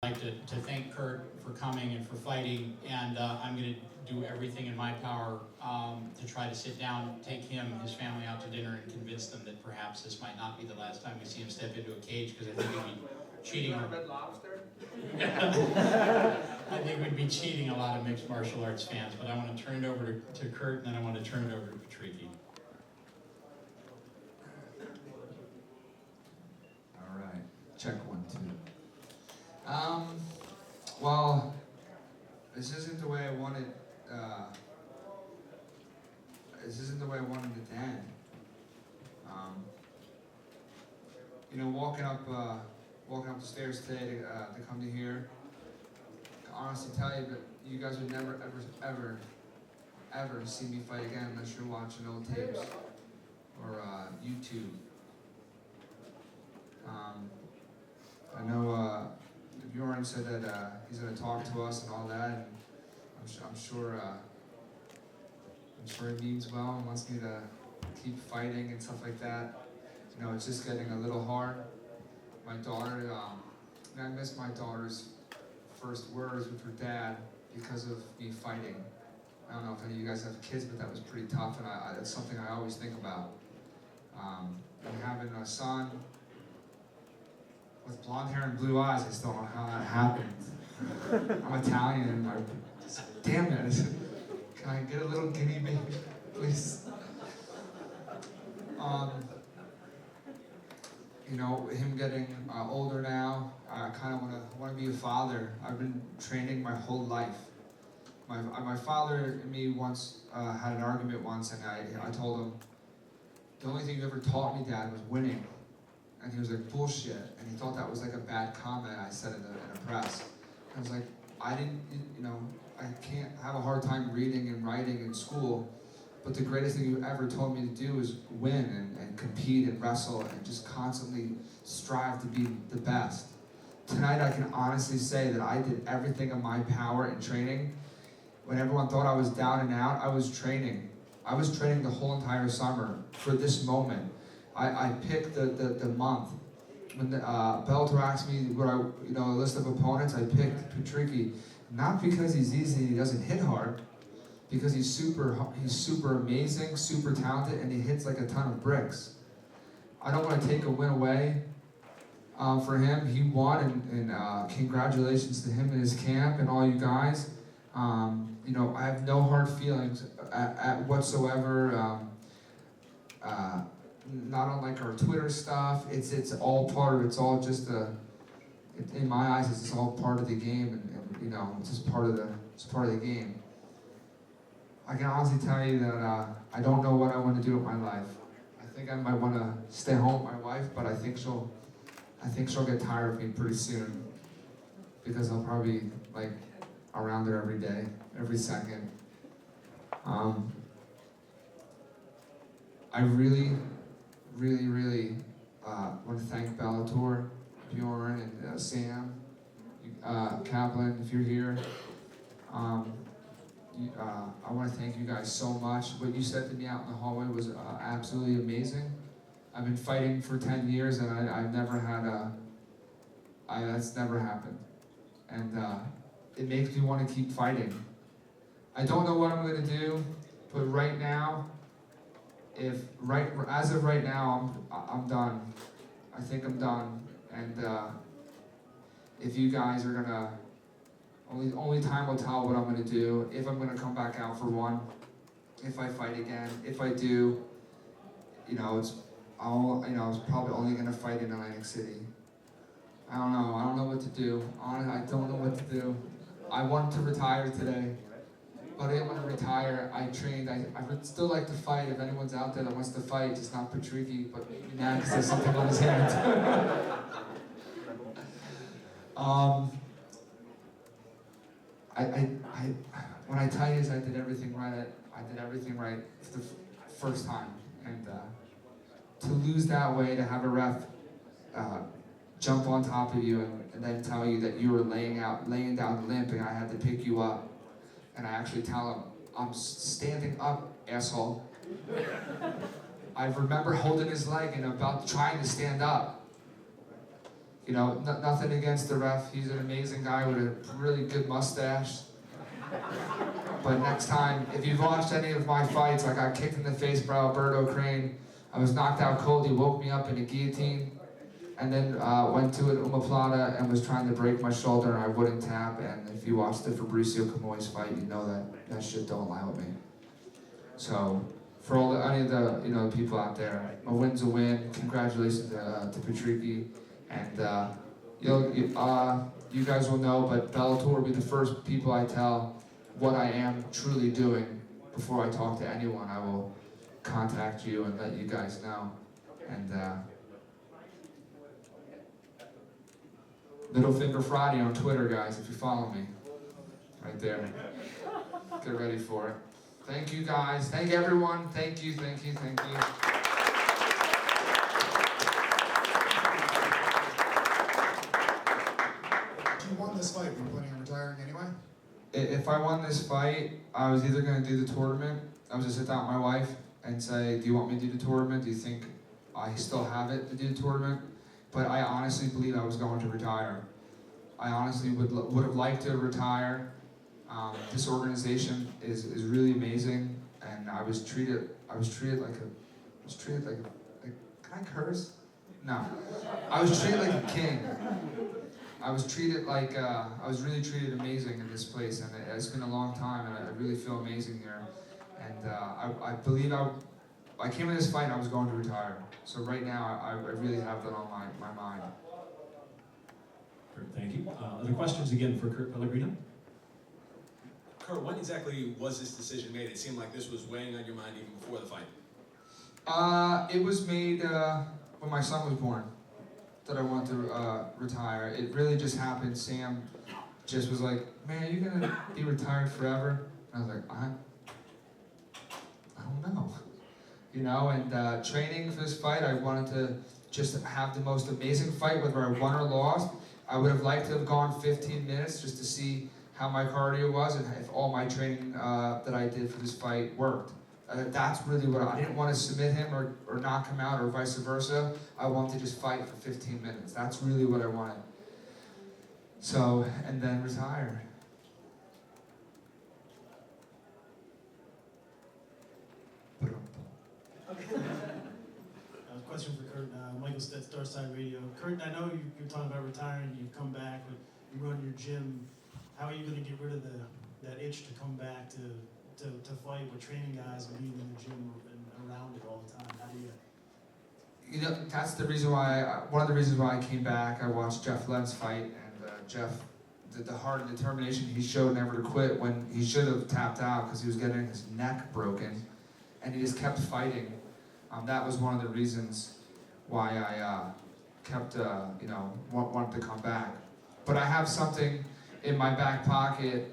like to thank Kurt for coming and for fighting, and I'm going to do everything in my power to try to sit down, take him, his family out to dinner, and convince them that perhaps this might not be the last time we see him step into a cage, because I think we'd be cheating. Red Lobster? I think we'd be cheating a lot of mixed martial arts fans, but I want to turn it over to Kurt, and then I want to turn it over to Patricky. All right, check 1, 2. Well, this isn't the way I wanted. This isn't the way I wanted it to end. You know, walking up the stairs today to come to here. I can honestly tell you that you guys would never, ever see me fight again unless you're watching old tapes or YouTube. I know Bjorn said that he's going to talk to us and all that, and I'm sure he means well and wants me to keep fighting and stuff like that. You know, it's just getting a little hard. My daughter, I missed my daughter's first words with her dad because of me fighting. I don't know if any of you guys have kids, but that was pretty tough, and it's something I always think about. And having a son with blonde hair and blue eyes, I still don't know how that happened. I'm Italian, and damn it. Can I get a little guinea baby, please? You know, him getting older now, I kind of want to be a father. I've been training my whole life. My father and me once had an argument once, and I told him, the only thing you ever taught me, Dad, was winning. And he was like, bullshit. And he thought that was like a bad comment I said in the press. I was like, I can't have a hard time reading and writing in school, but the greatest thing you ever told me to do is win and compete and wrestle and just constantly strive to be the best. Tonight I can honestly say that I did everything in my power in training. When everyone thought I was down and out, I was training. I was training the whole entire summer for this moment. I picked the month. When Bellator asked me a list of opponents, I picked Patricky, not because he's easy and he doesn't hit hard, because he's super amazing, super talented, and he hits like a ton of bricks. I don't want to take a win away for him. He won, and congratulations to him and his camp and all you guys. You know, I have no hard feelings at whatsoever. Not on like our Twitter stuff. It's all part of. It's all just in my eyes, it's all part of the game, and you know, it's just part of the game. I can honestly tell you that I don't know what I want to do with my life. I think I might want to stay home with my wife, but I think she'll get tired of me pretty soon, because I'll probably like around her every day, every second. I really want to thank Bellator, Bjorn, and Sam, Kaplan, if you're here. I want to thank you guys so much. What you said to me out in the hallway was absolutely amazing. I've been fighting for 10 years, and I've never had that's never happened. And it makes me want to keep fighting. I don't know what I'm going to do, but right now, as of right now, I'm done. I think I'm done. And if you guys are gonna, only time will tell what I'm gonna do. If I'm gonna come back out for one, if I fight again, if I do, you know, it's probably only gonna fight in Atlantic City. I don't know what to do. Honestly, I don't know what to do. I wanted to retire today, but I didn't want to retire. I trained. I would still like to fight. If anyone's out there that wants to fight, just not Patricky, but maybe Max has something on his hand. When I tell you, I did everything right. I did everything right the first time, and to lose that way, to have a ref jump on top of you and then tell you that you were laying down limping, I had to pick you up. And I actually tell him, I'm standing up, asshole. I remember holding his leg and about trying to stand up. You know, nothing against the ref. He's an amazing guy with a really good mustache. But next time, if you've watched any of my fights, I got kicked in the face by Alberto Crane. I was knocked out cold. He woke me up in a guillotine. And then went to an omoplata and was trying to break my shoulder and I wouldn't tap. And if you watched the Fabricio Camoys fight, you know that shit don't lie with me. So for any of the people out there, a win's a win. Congratulations to Patricky. And you guys will know, but Bellator will be the first people I tell what I am truly doing before I talk to anyone. I will contact you and let you guys know. And Little Finger Friday on Twitter, guys, if you follow me. Right there. Get ready for it. Thank you, guys. Thank everyone. Thank you, thank you, thank you. If you won this fight, were you planning on retiring anyway? If I won this fight, I was either going to do the tournament. I was going to sit down with my wife and say, do you want me to do the tournament? Do you think I still have it to do the tournament? But I honestly believe I was going to retire. I honestly would have liked to retire. This organization is really amazing, and I was treated like can I curse? No. I was treated like a king. I was treated like, I was really treated amazing in this place, and it's been a long time, and I really feel amazing here. And I believe I came in this fight and I was going to retire. So right now, I really have that on my mind. Thank you. Other questions again for Kurt Pellegrino? Kurt, when exactly was this decision made? It seemed like this was weighing on your mind even before the fight. It was made when my son was born, that I wanted to retire. It really just happened. Sam just was like, man, are you gonna be retired forever? And I was like, I don't know. You know, and training for this fight, I wanted to just have the most amazing fight, whether I won or lost. I would have liked to have gone 15 minutes just to see how my cardio was and if all my training that I did for this fight worked. That's really what I didn't want to submit him or knock him out or vice versa. I wanted to just fight for 15 minutes. That's really what I wanted. So, and then retire. Question for Kurt, Michael Stett, Starside Radio. Kurt, I know you're talking about retiring, you've come back, but you run your gym. How are you going to get rid of that itch to come back to fight with training guys and being in the gym and around it all the time? How do you? You know, that's the reason why, one of the reasons why I came back. I watched Jeff Lentz fight, and Jeff, the heart and determination he showed never to quit when he should have tapped out because he was getting his neck broken, and he just kept fighting. That was one of the reasons why I kept, wanted to come back. But I have something in my back pocket,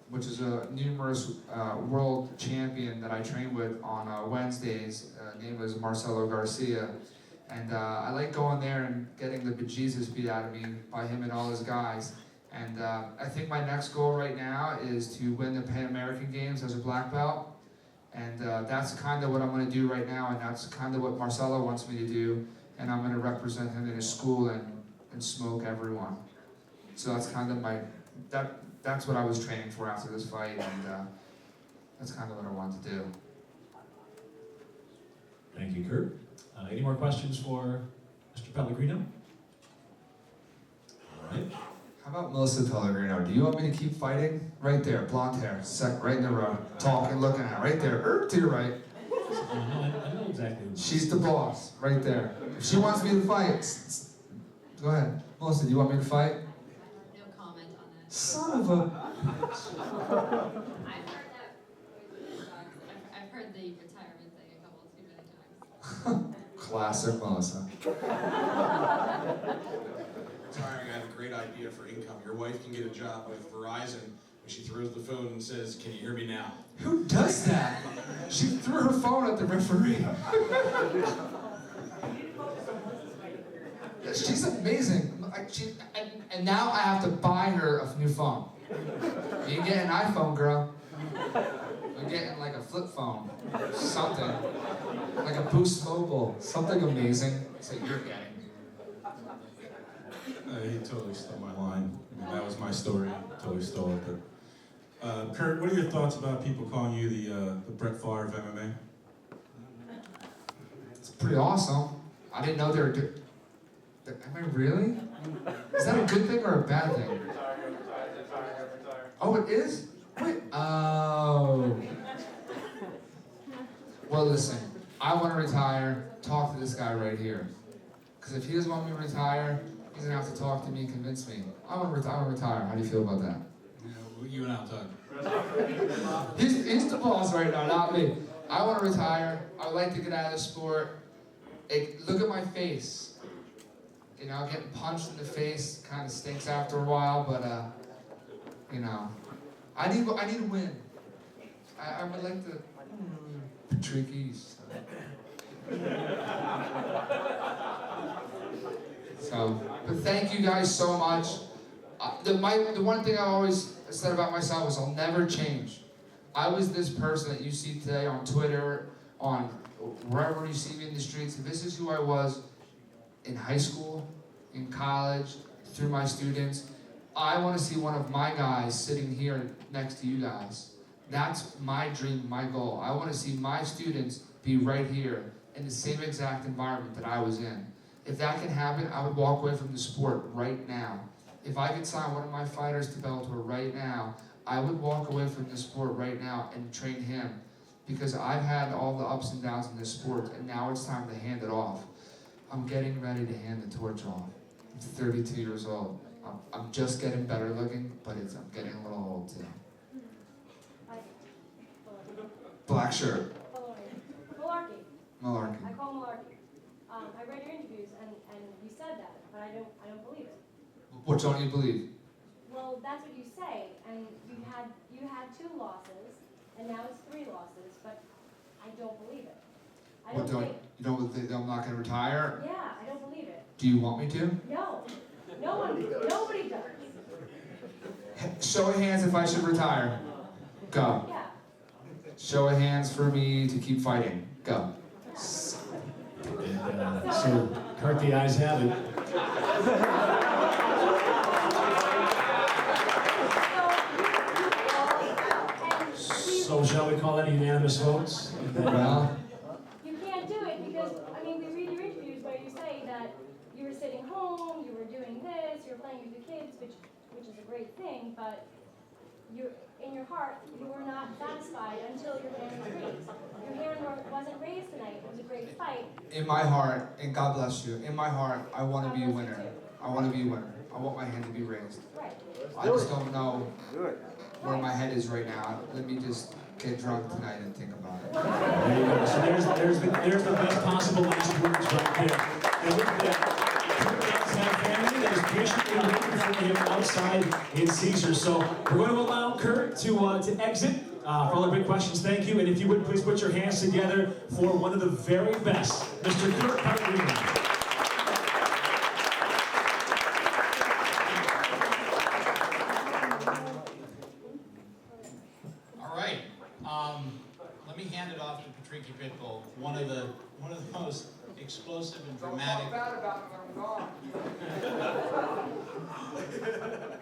which is a numerous world champion that I train with on Wednesdays. Name is Marcelo Garcia. And I like going there and getting the bejesus beat out of me by him and all his guys. And I think my next goal right now is to win the Pan American Games as a black belt. And that's kind of what I'm going to do right now, and that's kind of what Marcelo wants me to do. And I'm going to represent him in his school and smoke everyone. So that's kind of that's what I was training for after this fight, and that's kind of what I want to do. Thank you, Kurt. Any more questions for Mr. Pellegrino? All right. How about Melissa Pellegrino? Do you want me to keep fighting? Right there, blonde hair, right in the row, talking, looking at, right there, to your right. I know exactly who. She's the boss, right there. If she wants me to fight, go ahead. Melissa, do you want me to fight? No comment on that. Son of a... I've heard the retirement thing a couple too many times. Classic Melissa. Retiring, I have a great idea for income. Your wife can get a job with Verizon when she throws the phone and says, "Can you hear me now?" Who does that? She threw her phone at the referee. She's amazing. And now I have to buy her a new phone. You ain't getting an iPhone, girl. You're getting like a flip phone. Something. Like a Boost Mobile. Something amazing. So you're getting. He totally stole my line. I mean, that was my story. Totally stole it. But, Kurt, what are your thoughts about people calling you the Brett Favre of MMA? It's pretty awesome. I didn't know they were doing. Am I really? Is that a good thing or a bad thing? Oh, it is? Wait. Oh. Well, listen. I want to retire. Talk to this guy right here. Because if he doesn't want me to retire, he's going to have to talk to me and convince me. I want to retire. How do you feel about that? Yeah, well, you and I'll talk. He's the boss right now, not me. I want to retire. I would like to get out of the sport. Look at my face. You know, getting punched in the face kind of stinks after a while, but you know, I need a win. I would like to. Patrickies. So, but thank you guys so much. The one thing I always said about myself is I'll never change. I was this person that you see today on Twitter, on wherever you see me in the streets. This is who I was in high school, in college, through my students. I want to see one of my guys sitting here next to you guys. That's my dream, my goal. I want to see my students be right here in the same exact environment that I was in. If that can happen, I would walk away from the sport right now. If I could sign one of my fighters to Bellator right now, I would walk away from the sport right now and train him. Because I've had all the ups and downs in this sport, and now it's time to hand it off. I'm getting ready to hand the torch off. I'm 32 years old. I'm just getting better looking, but I'm getting a little old too. Black shirt. Malarkey. Malarkey. I call malarkey. I read your interviews and you said that, but I don't believe it. What don't you believe? Well, that's what you say, and you had 2 losses, and now it's 3 losses, but I don't believe it. I don't believe it. You don't think I'm not going to retire? Yeah, I don't believe it. Do you want me to? No. Nobody does. Show of hands if I should retire. Go. Yeah. Show of hands for me to keep fighting. Go. And, so, Kurt, the ayes have it. So shall we call that a unanimous votes? Well, You can't do it because, I mean, we read your interviews where you say that you were sitting home, you were doing this, you were playing with the kids, which is a great thing, but in your heart, you were not satisfied until your hand was raised. Your hand wasn't raised tonight. It was a great fight. in my heart, and God bless you, in my heart, I want to be a winner. I want to be a winner. I want my hand to be raised. Right. I just don't know where my head is right now. Let me just get drunk tonight and think about it. There you go. So there's the best possible last words right there. And with that, Kurt does have family that is patiently waiting for him outside in Caesar. So we're going to allow Kurt to exit. For all the big questions, thank you. And if you would please put your hands together for one of the very best, Mr. Kurt Pellegrino. Let me hand it off to Patricky Pitbull, one of the most explosive and dramatic. Don't talk bad about me when I'm gone.